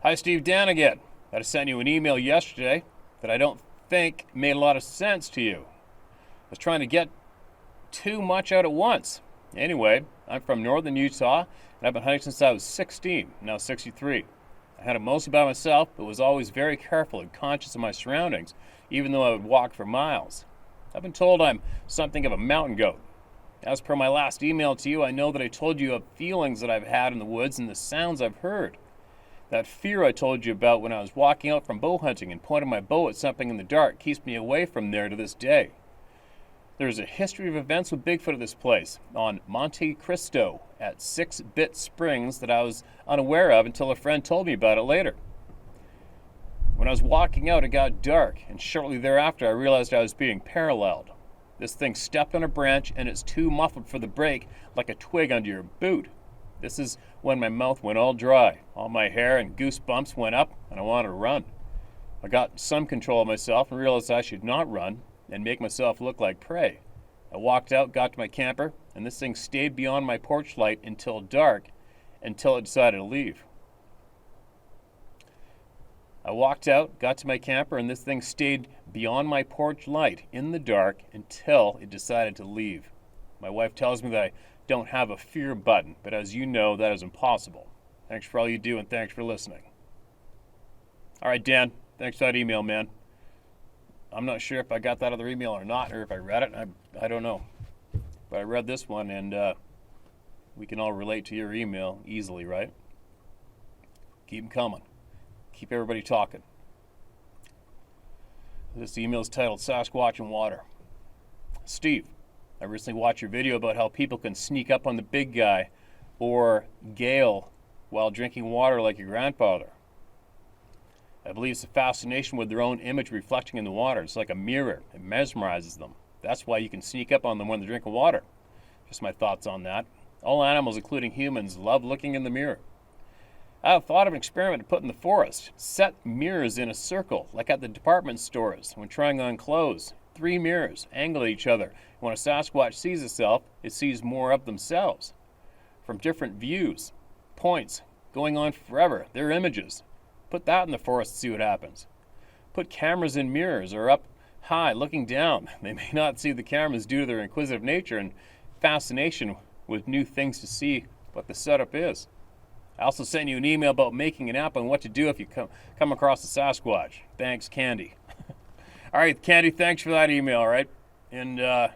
Hi, Steve, Dan again. I sent you an email yesterday that I don't think made a lot of sense to you. I was trying to get too much out at once. Anyway, I'm from northern Utah, and I've been hunting since I was 16, now 63. I hunted mostly by myself, but was always very careful and conscious of my surroundings, even though I would walk for miles. I've been told I'm something of a mountain goat. As per my last email to you, I know that I told you of feelings that I've had in the woods and the sounds I've heard. That fear I told you about when I was walking out from bow hunting and pointing my bow at something in the dark keeps me away from there to this day. There's a history of events with Bigfoot at this place, on Monte Cristo at 6-Bit Springs, that I was unaware of until a friend told me about it later. When I was walking out, it got dark, and shortly thereafter I realized I was being paralleled. This thing stepped on a branch, and it's too muffled for the brake, like a twig under your boot. This is when my mouth went all dry, all my hair and goosebumps went up, and I wanted to run. I got some control of myself and realized I should not run and make myself look like prey. I walked out, got to my camper, and this thing stayed beyond my porch light until dark, until it decided to leave. I walked out, got to my camper, and this thing stayed beyond my porch light in the dark until it decided to leave. My wife tells me that I don't have a fear button, but as you know, that is impossible. Thanks for all you do, and thanks for listening. All right, Dan, thanks for that email, man. I'm not sure if I got that other email or not, or if I read it. I don't know. But I read this one, and we can all relate to your email easily, right? Keep them coming. Keep everybody talking. This email is titled Sasquatch in Water. Steve, I recently watched your video about how people can sneak up on the big guy or Gale while drinking water like your grandfather. I believe it's a fascination with their own image reflecting in the water. It's like a mirror. It mesmerizes them. That's why you can sneak up on them when they're drinking water. Just my thoughts on that. All animals, including humans, love looking in the mirror. I have thought of an experiment to put in the forest. Set mirrors in a circle, like at the department stores when trying on clothes. 3 mirrors, angled at each other. When a Sasquatch sees itself, it sees more of themselves. From different views, points, going on forever, their images. Put that in the forest and see what happens. Put cameras in mirrors or up high, looking down. They may not see the cameras due to their inquisitive nature and fascination with new things to see what the setup is. I also sent you an email about making an app on what to do if you come across a Sasquatch. Thanks, Candy. All right, Candy, thanks for that email, all right? And I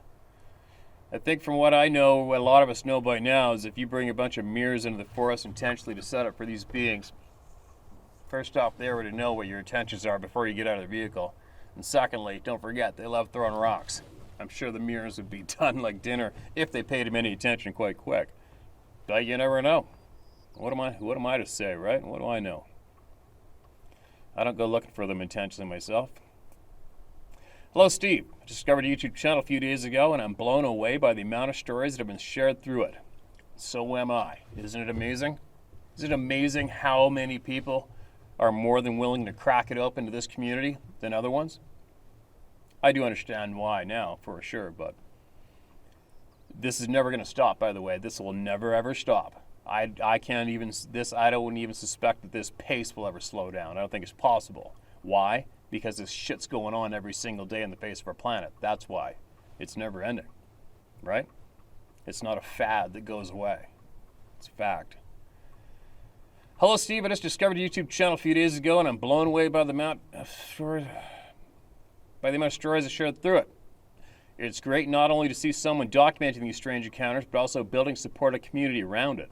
think from what I know, what a lot of us know by now, is if you bring a bunch of mirrors into the forest intentionally to set up for these beings, first off, they already know what your intentions are before you get out of the vehicle. And secondly, don't forget, they love throwing rocks. I'm sure the mirrors would be done like dinner if they paid him any attention quite quick. But you never know. What am I to say, right? What do I know? I don't go looking for them intentionally myself. Hello, Steve. I discovered a YouTube channel a few days ago, and I'm blown away by the amount of stories that have been shared through it. So am I. Isn't it amazing? Isn't it amazing how many people are more than willing to crack it open to this community than other ones? I do understand why now, for sure, but this is never going to stop, by the way. This will never, ever stop. I don't even suspect that this pace will ever slow down. I don't think it's possible. Why? Because this shit's going on every single day on the face of our planet. That's why. It's never ending, right? It's not a fad that goes away. It's a fact. Hello, Steve. I just discovered a YouTube channel a few days ago, and I'm blown away by the amount of stories I shared through it. It's great not only to see someone documenting these strange encounters, but also building supportive community around it.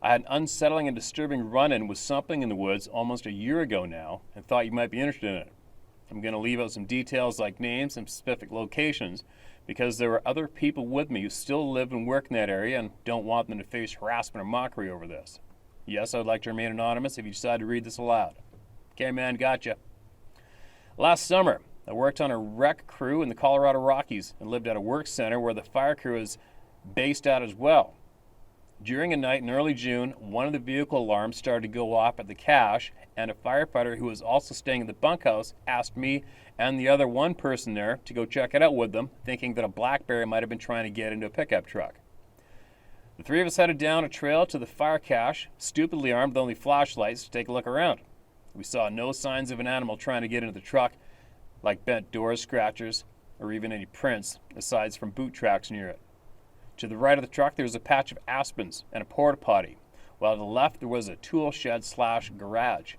I had an unsettling and disturbing run-in with something in the woods almost a year ago now, and thought you might be interested in it. I'm going to leave out some details like names and specific locations, because there were other people with me who still live and work in that area and don't want them to face harassment or mockery over this. Yes, I would like to remain anonymous if you decide to read this aloud. Okay, man, gotcha. Last summer, I worked on a rec crew in the Colorado Rockies and lived at a work center where the fire crew is based at as well. During a night in early June, one of the vehicle alarms started to go off at the cache, and a firefighter who was also staying in the bunkhouse asked me and the other one person there to go check it out with them, thinking that a blackberry might have been trying to get into a pickup truck. The three of us headed down a trail to the fire cache, stupidly armed with only flashlights to take a look around. We saw no signs of an animal trying to get into the truck, like bent doors, scratchers, or even any prints, aside from boot tracks near it. To the right of the truck, there was a patch of aspens and a porta potty, while to the left there was a tool shed / garage.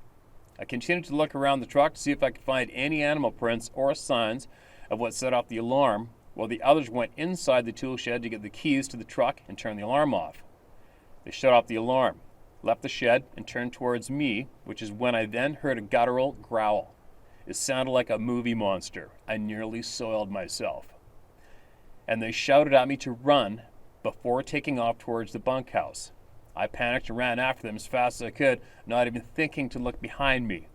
I continued to look around the truck to see if I could find any animal prints or signs of what set off the alarm, while the others went inside the tool shed to get the keys to the truck and turn the alarm off. They shut off the alarm, left the shed, and turned towards me, which is when I then heard a guttural growl. It sounded like a movie monster. I nearly soiled myself. And they shouted at me to run before taking off towards the bunkhouse. I panicked and ran after them as fast as I could, not even thinking to look behind me.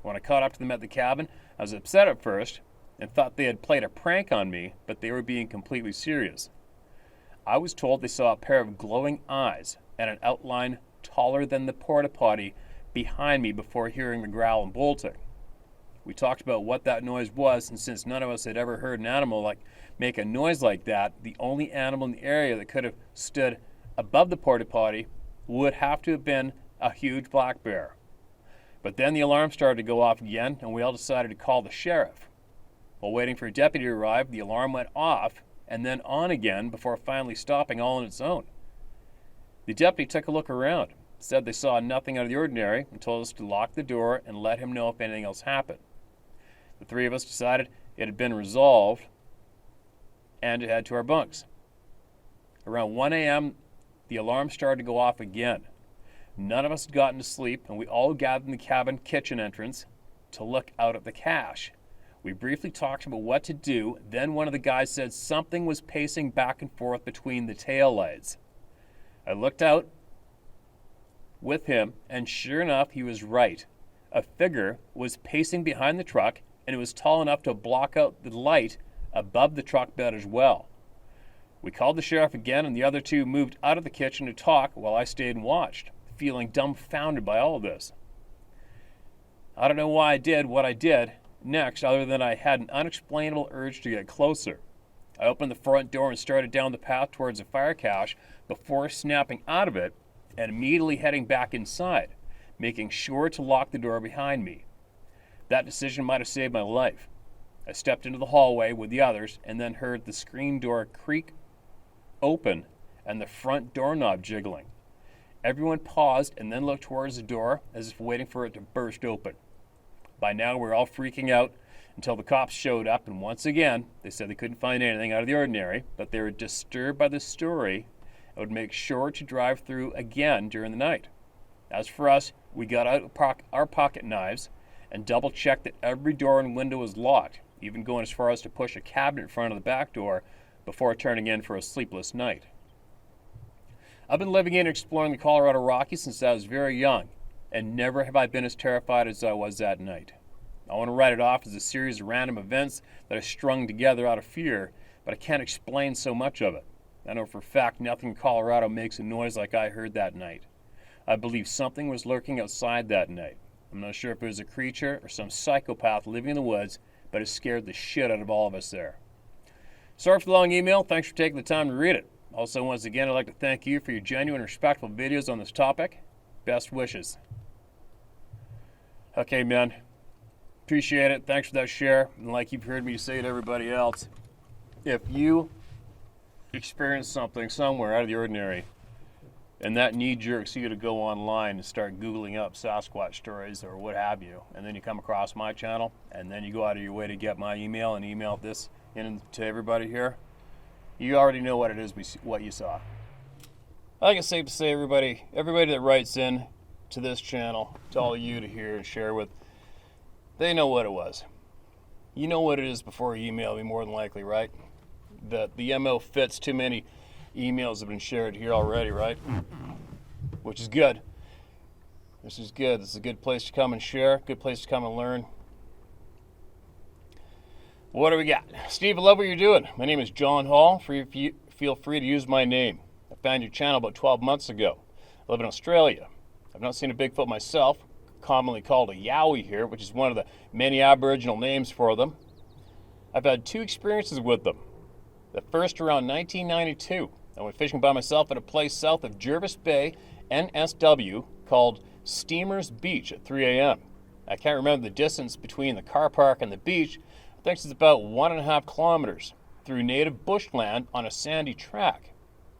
When I caught up to them at the cabin, I was upset at first and thought they had played a prank on me, but they were being completely serious. I was told they saw a pair of glowing eyes and an outline taller than the porta potty behind me before hearing the growl and bolting. We talked about what that noise was, and since none of us had ever heard an animal make a noise like that, the only animal in the area that could have stood above the porta potty would have to have been a huge black bear. But then the alarm started to go off again, and we all decided to call the sheriff. While waiting for a deputy to arrive, the alarm went off and then on again before finally stopping all on its own. The deputy took a look around, said they saw nothing out of the ordinary, and told us to lock the door and let him know if anything else happened. The three of us decided it had been resolved and to head to our bunks. Around 1 a.m., the alarm started to go off again. None of us had gotten to sleep, and we all gathered in the cabin kitchen entrance to look out at the cache. We briefly talked about what to do, then one of the guys said something was pacing back and forth between the taillights. I looked out with him, and sure enough, he was right. A figure was pacing behind the truck, and it was tall enough to block out the light above the truck bed as well. We called the sheriff again, and the other two moved out of the kitchen to talk while I stayed and watched, feeling dumbfounded by all of this. I don't know why I did what I did next, other than I had an unexplainable urge to get closer. I opened the front door and started down the path towards the fire cache before snapping out of it and immediately heading back inside, making sure to lock the door behind me. That decision might have saved my life. I stepped into the hallway with the others and then heard the screen door creak open and the front doorknob jiggling. Everyone paused and then looked towards the door as if waiting for it to burst open. By now, we were all freaking out until the cops showed up, and once again, they said they couldn't find anything out of the ordinary, but they were disturbed by the story and would make sure to drive through again during the night. As for us, we got out our pocket knives and double-checked that every door and window was locked, even going as far as to push a cabinet in front of the back door before turning in for a sleepless night. I've been living in and exploring the Colorado Rockies since I was very young, and never have I been as terrified as I was that night. I want to write it off as a series of random events that I strung together out of fear, but I can't explain so much of it. I know for a fact nothing in Colorado makes a noise like I heard that night. I believe something was lurking outside that night. I'm not sure if it was a creature or some psychopath living in the woods, but it scared the shit out of all of us there. Sorry for the long email. Thanks for taking the time to read it. Also, once again, I'd like to thank you for your genuine, respectful videos on this topic. Best wishes. Okay, man. Appreciate it. Thanks for that share. And like you've heard me say to everybody else, if you experience something somewhere out of the ordinary, and that knee-jerks you to go online and start Googling up Sasquatch stories or what have you, and then you come across my channel, and then you go out of your way to get my email and email this in to everybody here, you already know what it is, what you saw. I think it's safe to say everybody that writes in to this channel, to all of you to hear and share with, they know what it was. You know what it is before you email me, more than likely, right? The MO fits. Too many emails have been shared here already, right? Which is good. This is good. This is a good place to come and share, good place to come and learn. What do we got? Steve, I love what you're doing. My name is John Hall. Feel free to use my name. I found your channel about 12 months ago. I live in Australia. I've not seen a Bigfoot myself, commonly called a yowie here, which is one of the many Aboriginal names for them. I've had two experiences with them. The first around 1992. I went fishing by myself at a place south of Jervis Bay, NSW, called Steamers Beach at 3 a.m. I can't remember the distance between the car park and the beach. I think it's about 1.5 kilometers through native bushland on a sandy track.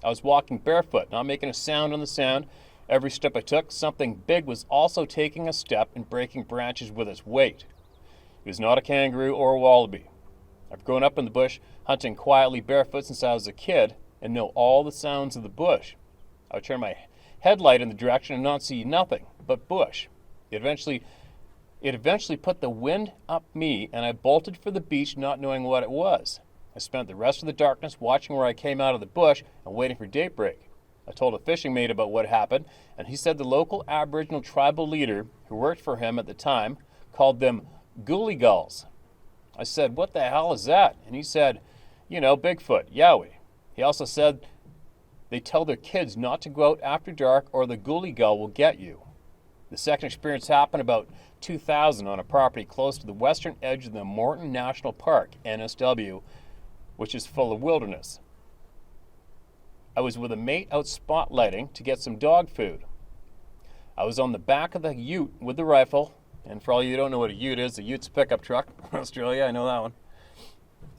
I was walking barefoot, not making a sound on the sand. Every step I took, something big was also taking a step and breaking branches with its weight. It was not a kangaroo or a wallaby. I've grown up in the bush, hunting quietly barefoot since I was a kid, and know all the sounds of the bush. I would turn my headlight in the direction and not see nothing but bush. It eventually put the wind up me, and I bolted for the beach not knowing what it was. I spent the rest of the darkness watching where I came out of the bush and waiting for daybreak. I told a fishing mate about what happened, and he said the local Aboriginal tribal leader who worked for him at the time called them ghoulie gulls. I said, "What the hell is that?" And he said, "Bigfoot, Yowie." He also said they tell their kids not to go out after dark or the ghoulie gull will get you. The second experience happened about 2000 on a property close to the western edge of the Morton National Park, NSW, which is full of wilderness. I was with a mate out spotlighting to get some dog food. I was on the back of the ute with the rifle, and for all you who don't know what a ute is, a ute's a pickup truck in Australia, I know that one,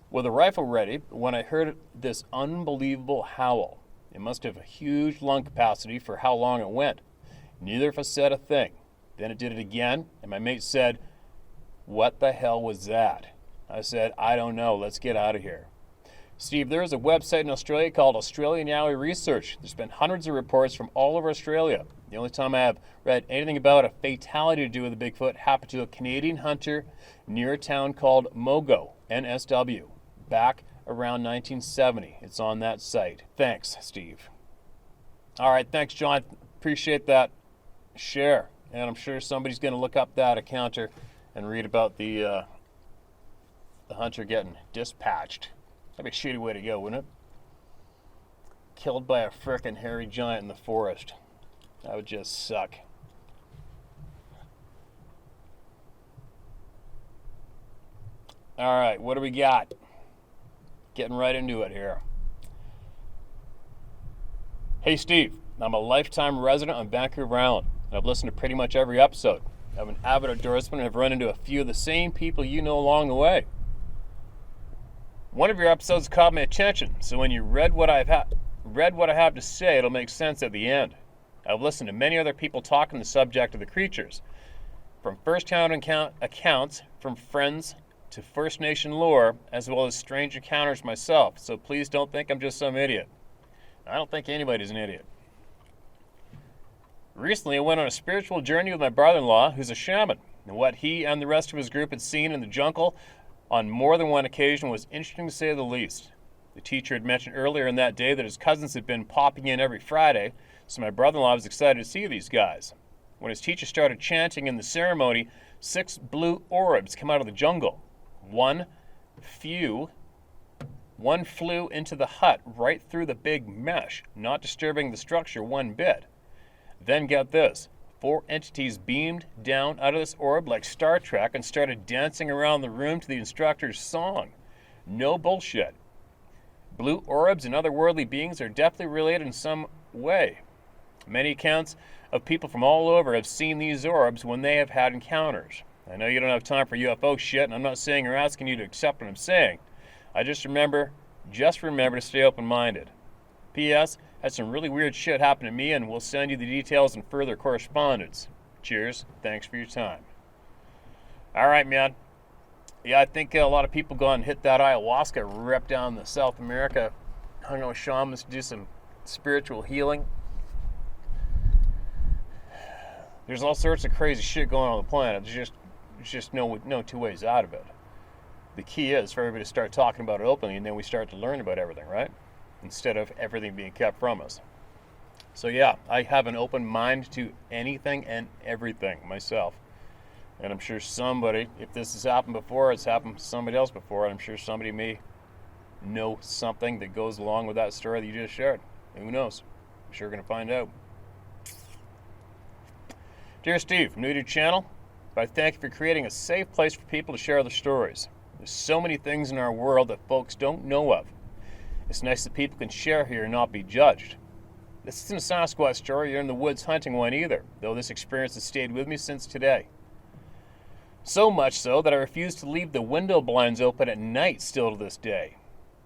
with a rifle ready when I heard this unbelievable howl. It must have a huge lung capacity for how long it went. Neither of us said a thing. Then it did it again, and my mate said, "What the hell was that?" I said, "I don't know, let's get out of here." Steve, there is a website in Australia called Australian Yowie Research. There's been hundreds of reports from all over Australia. The only time I have read anything about a fatality to do with a Bigfoot happened to a Canadian hunter near a town called Mogo, NSW, back around 1970. It's on that site. Thanks, Steve. All right, thanks, John. Appreciate that share. And I'm sure somebody's going to look up that encounter and read about the hunter getting dispatched. That'd be a shitty way to go, wouldn't it? Killed by a frickin' hairy giant in the forest. That would just suck. All right, what do we got? Getting right into it here. Hey, Steve. I'm a lifetime resident on Vancouver Island, and I've listened to pretty much every episode. I'm an avid outdoorsman and have run into a few of the same people you know along the way. One of your episodes caught my attention, so when you read what I have to say, it'll make sense at the end. I've listened to many other people talk on the subject of the creatures, from first-hand accounts from friends to First Nation lore, as well as strange encounters myself, so please don't think I'm just some idiot. I don't think anybody's an idiot. Recently, I went on a spiritual journey with my brother-in-law, who's a shaman, and what he and the rest of his group had seen in the jungle on more than one occasion was interesting to say the least. The teacher had mentioned earlier in that day that his cousins had been popping in every Friday, so my brother-in-law was excited to see these guys. When his teacher started chanting in the ceremony, 6 blue orbs come out of the jungle. One flew into the hut right through the big mesh, not disturbing the structure one bit. Then get this, 4 entities beamed down out of this orb like Star Trek and started dancing around the room to the instructor's song. No bullshit. Blue orbs and otherworldly beings are definitely related in some way. Many accounts of people from all over have seen these orbs when they have had encounters. I know you don't have time for UFO shit, and I'm not saying or asking you to accept what I'm saying. I just remember to stay open-minded. P.S. Had some really weird shit happen to me, and we'll send you the details in further correspondence. Cheers. Thanks for your time. All right, man. Yeah, I think a lot of people go and hit that ayahuasca rip down the South America, hung out with shamans to do some spiritual healing. There's all sorts of crazy shit going on the planet. There's just no two ways out of it. The key is for everybody to start talking about it openly, and then we start to learn about everything, right? Instead of everything being kept from us. So yeah, I have an open mind to anything and everything myself. And I'm sure somebody, if this has happened before, it's happened to somebody else before, and I'm sure somebody may know something that goes along with that story that you just shared. Who knows? I'm sure going to find out. Dear Steve, I'm new to your channel, but I thank you for creating a safe place for people to share their stories. There's so many things in our world that folks don't know of. It's nice that people can share here and not be judged. This isn't a Sasquatch story or in the woods hunting one either, though this experience has stayed with me since today. So much so that I refuse to leave the window blinds open at night still to this day.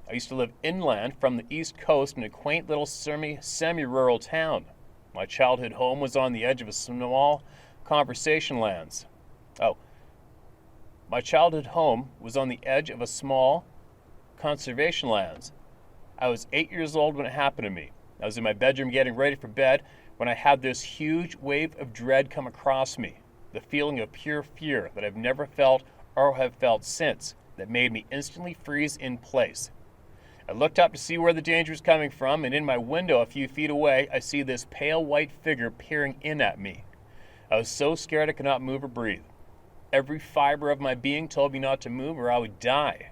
I used to live inland from the east coast in a quaint little semi-rural town. My childhood home was on the edge of a small conservation lands. My childhood home was on the edge of a small conservation lands. I was 8 years old when it happened to me. I was in my bedroom getting ready for bed when I had this huge wave of dread come across me. The feeling of pure fear that I've never felt or have felt since, that made me instantly freeze in place. I looked up to see where the danger was coming from, and in my window a few feet away, I see this pale white figure peering in at me. I was so scared I could not move or breathe. Every fiber of my being told me not to move or I would die.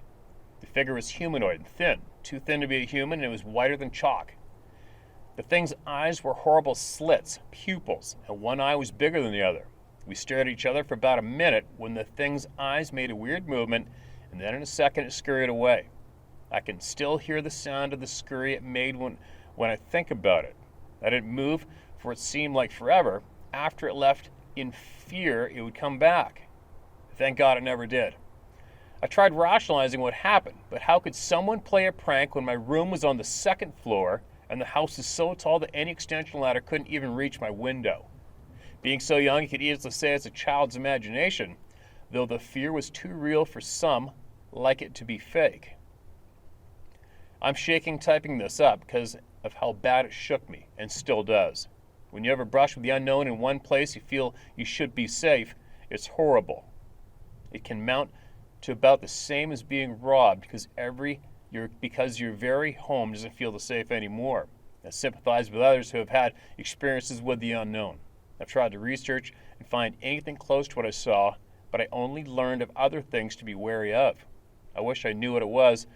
The figure was humanoid and thin, too thin to be a human, and it was whiter than chalk. The thing's eyes were horrible slits, pupils, and one eye was bigger than the other. We stared at each other for about a minute when the thing's eyes made a weird movement, and then in a second it scurried away. I can still hear the sound of the scurry it made when I think about it. I didn't move for what seemed like forever. After it left, in fear, it would come back. Thank God it never did. I tried rationalizing what happened, but how could someone play a prank when my room was on the second floor and the house is so tall that any extension ladder couldn't even reach my window? Being so young, you could easily say it's a child's imagination, though the fear was too real for some, like it to be fake. I'm shaking typing this up because of how bad it shook me, and still does. When you ever brush with the unknown in one place you feel you should be safe, it's horrible. It can mount to about the same as being robbed because your very home doesn't feel safe anymore. I sympathize with others who have had experiences with the unknown. I've tried to research and find anything close to what I saw, but I only learned of other things to be wary of. I wish I knew what it was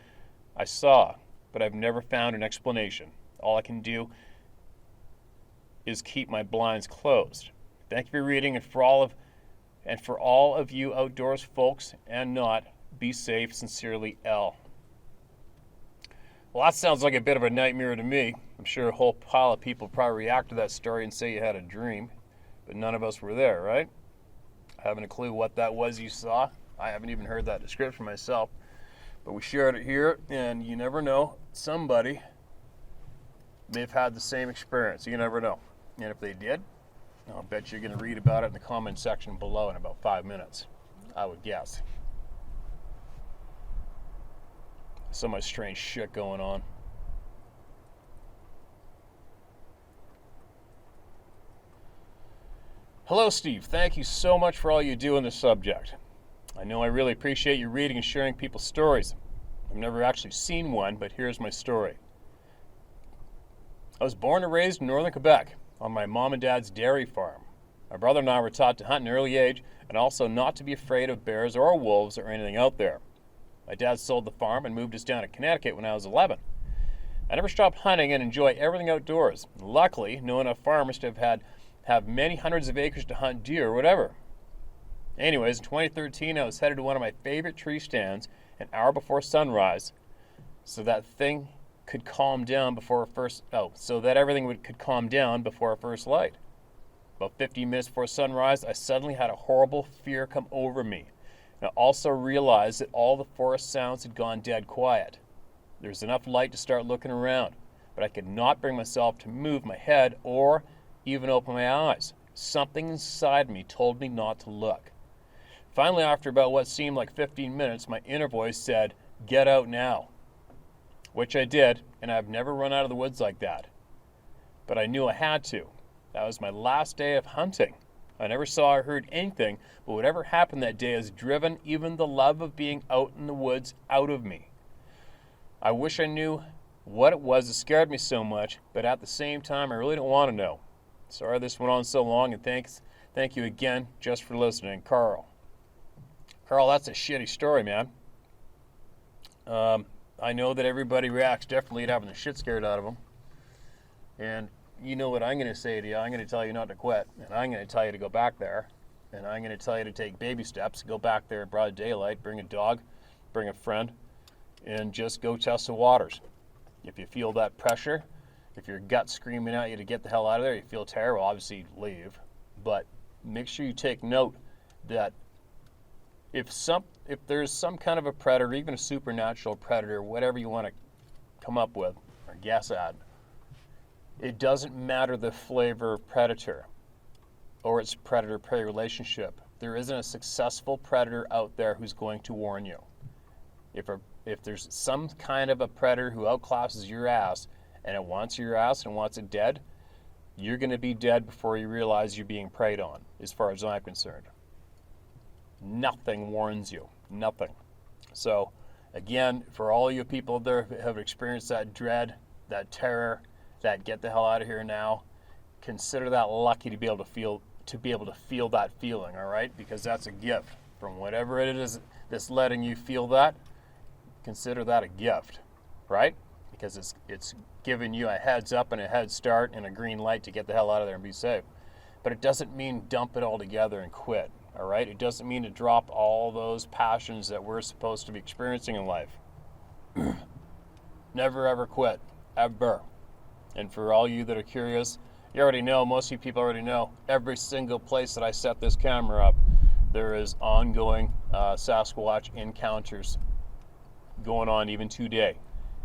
I saw, but I've never found an explanation. All I can do is keep my blinds closed. Thank you for reading, and for all of you outdoors folks and not, be safe. Sincerely, L. Well, that sounds like a bit of a nightmare to me. I'm sure a whole pile of people probably react to that story and say you had a dream, but none of us were there, right? I haven't a clue what that was you saw. I haven't even heard that description myself, but we shared it here, and you never know, somebody may have had the same experience. You never know. And if they did, I'll bet you're going to read about it in the comment section below in about 5 minutes, I would guess. So much strange shit going on. Hello, Steve. Thank you so much for all you do on this subject. I know I really appreciate you reading and sharing people's stories. I've never actually seen one, but here's my story. I was born and raised in northern Quebec on my mom and dad's dairy farm. My brother and I were taught to hunt at an early age and also not to be afraid of bears or wolves or anything out there. My dad sold the farm and moved us down to Connecticut when I was 11. I never stopped hunting and enjoy everything outdoors. Luckily, know enough farmers to have many hundreds of acres to hunt deer or whatever. Anyways, in 2013, I was headed to one of my favorite tree stands an hour before sunrise so that everything could calm down before our first light. About 15 minutes before sunrise, I suddenly had a horrible fear come over me. And I also realized that all the forest sounds had gone dead quiet. There was enough light to start looking around, but I could not bring myself to move my head or even open my eyes. Something inside me told me not to look. Finally, after about what seemed like 15 minutes, my inner voice said, "Get out now," which I did, and I've never run out of the woods like that. But I knew I had to. That was my last day of hunting. I never saw or heard anything, but whatever happened that day has driven even the love of being out in the woods out of me. I wish I knew what it was that scared me so much, but at the same time, I really don't want to know. Sorry this went on so long, and thank you again just for listening, Carl. Carl, that's a shitty story, man. I know that everybody reacts differently to having the shit scared out of them. And you know what I'm going to say to you. I'm going to tell you not to quit. And I'm going to tell you to go back there. And I'm going to tell you to take baby steps. Go back there in broad daylight. Bring a dog. Bring a friend. And just go test the waters. If you feel that pressure, if your gut's screaming at you to get the hell out of there, you feel terrible, obviously leave. But make sure you take note that if there's some kind of a predator, even a supernatural predator, whatever you want to come up with or guess at, it doesn't matter the flavor of predator or its predator-prey relationship. There isn't a successful predator out there who's going to warn you. If there's some kind of a predator who outclasses your ass and it wants your ass and wants it dead, you're going to be dead before you realize you're being preyed on, as far as I'm concerned. Nothing warns you. Nothing. So, again, for all you people there who have experienced that dread, that terror, that get the hell out of here now, consider that lucky to be able to feel that feeling, all right? Because that's a gift. From whatever it is that's letting you feel that, consider that a gift, right? Because it's giving you a heads up and a head start and a green light to get the hell out of there and be safe. But it doesn't mean dump it all together and quit, all right? It doesn't mean to drop all those passions that we're supposed to be experiencing in life. Never ever quit, ever. And for all you that are curious, you already know, most of you people already know, every single place that I set this camera up, there is ongoing Sasquatch encounters going on even today.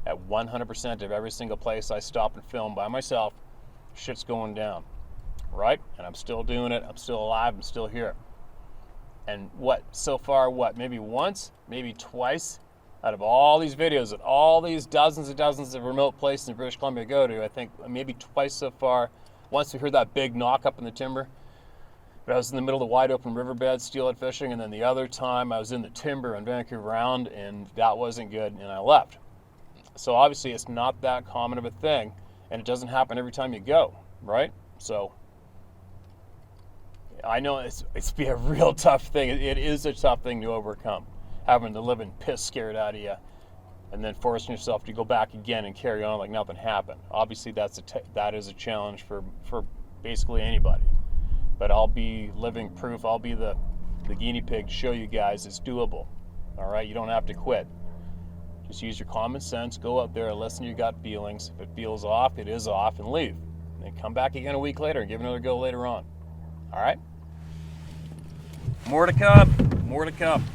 At 100% of every single place I stop and film by myself, shit's going down, right? And I'm still doing it, I'm still alive, I'm still here. And so far, maybe once, maybe twice, out of all these videos, at all these dozens and dozens of remote places in British Columbia I go to, I think maybe twice so far. Once we heard that big knock up in the timber, but I was in the middle of the wide open riverbed steelhead fishing, and then the other time I was in the timber on Vancouver Round, and that wasn't good, and I left. So obviously it's not that common of a thing, and it doesn't happen every time you go, right? So I know it's be a real tough thing. It is a tough thing to overcome, having the living piss scared out of you, and then forcing yourself to go back again and carry on like nothing happened. Obviously that is a challenge for basically anybody. But I'll be living proof. I'll be the guinea pig to show you guys it's doable. All right, you don't have to quit. Just use your common sense. Go out there, listen to your gut feelings. If it feels off, it is off, and leave. And then come back again a week later and give it another go later on. All right. More to come. More to come.